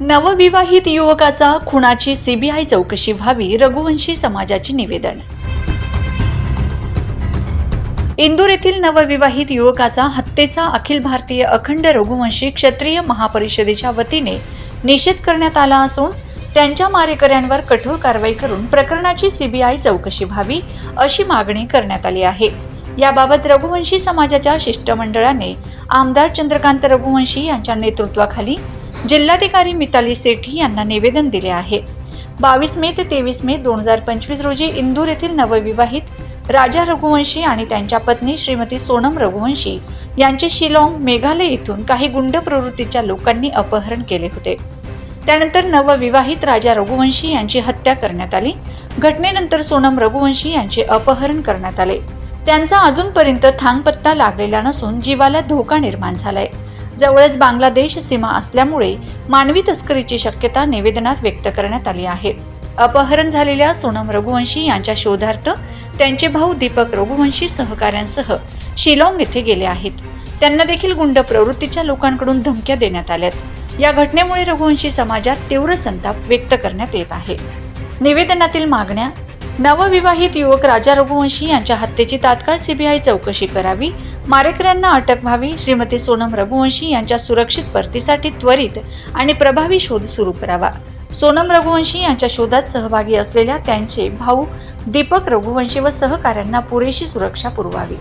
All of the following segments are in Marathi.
नवविवाहित युवकाचा खुनाची सीबीआय चौकशी व्हावी, रघुवंशी समाजाचे निवेदन। इंदूर येथील नवविवाहित युवकाचा हत्येचा अखिल भारतीय अखंड रघुवंशी क्षत्रिय महापरिषदेच्या वतीने निषेध करण्यात आला असून त्यांच्या मारेकऱ्यांवर कठोर कारवाई करून प्रकरणाची सीबीआय चौकशी व्हावी अशी मागणी करण्यात आली आहे। याबाबत रघुवंशी समाजाच्या शिष्टमंडळाने आमदार चंद्रकांत रघुवंशी यांच्या नेतृत्वाखाली जिल्हाधिकारी मिताली सेठी यांना निवेदन दिले आहे। 22 मे ते 23 मे 2025 रोजी इंदूर येथील नवविवाहित राजा रघुवंशी आणि त्यांच्या पत्नी श्रीमती सोनम रघुवंशी यांचे शिलाँग मेघालय येथून काही गुंड प्रवृत्तीच्या लोकांनी अपहरण केले होते। त्यानंतर नवविवाहित राजा रघुवंशी यांची हत्या करण्यात आली। घटनेनंतर सोनम रघुवंशी यांचे अपहरण करण्यात आले। त्यांचा अजूनपर्यंत थांगपत्ता लागलेला नसून जीवाला धोका निर्माण झालाय। जवळच बांगलादेश सीमा असल्यामुळे मानवी तस्करीची शक्यता निवेदनात व्यक्त करण्यात आली आहे। अपहरण झालेल्या सोनम रघुवंशी यांच्या शोधार्थ त्यांचे भाऊ दीपक रघुवंशी सहकाऱ्यांसह शिलाँग येथे गेले आहेत। त्यांना देखील गुंड प्रवृत्तीच्या लोकांकडून धमक्या देण्यात आल्यात। या घटनेमुळे रघुवंशी समाजात तीव्र संताप व्यक्त करण्यात येत आहे। निवेदनातील मागण्या: नवविवाहित युवक राजा रघुवंशी यांच्या हत्येची तात्काळ सीबीआय चौकशी करावी, मारेकऱ्यांना अटक व्हावी, श्रीमती सोनम रघुवंशी यांच्या सुरक्षित परतीसाठी त्वरित आणि प्रभावी शोध सुरू करावा, सोनम रघुवंशी यांच्या शोधात सहभागी असलेल्या त्यांचे भाऊ दीपक रघुवंशी व सहकाऱ्यांना पुरेशी सुरक्षा पुरवावी।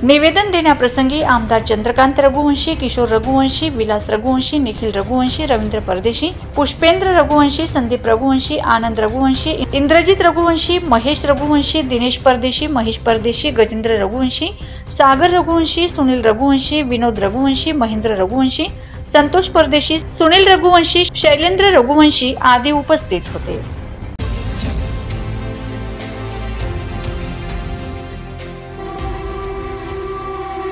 निवेदन देण्याप्रसंगी आमदार चंद्रकांत रघुवंशी, किशोर रघुवंशी, विलास रघुवंशी, निखिल रघुवंशी, रवींद्र परदेशी, पुष्पेंद्र रघुवंशी, संदीप रघुवंशी, आनंद रघुवंशी, इंद्रजित रघुवंशी, महेश रघुवंशी, दिनेश परदेशी, महेश परदेशी, गजेंद्र रघुवंशी, सागर रघुवंशी, सुनील रघुवंशी, विनोद रघुवंशी, महेंद्र रघुवंशी, संतोष परदेशी, सुनील रघुवंशी, शैलेंद्र रघुवंशी आदी उपस्थित होते।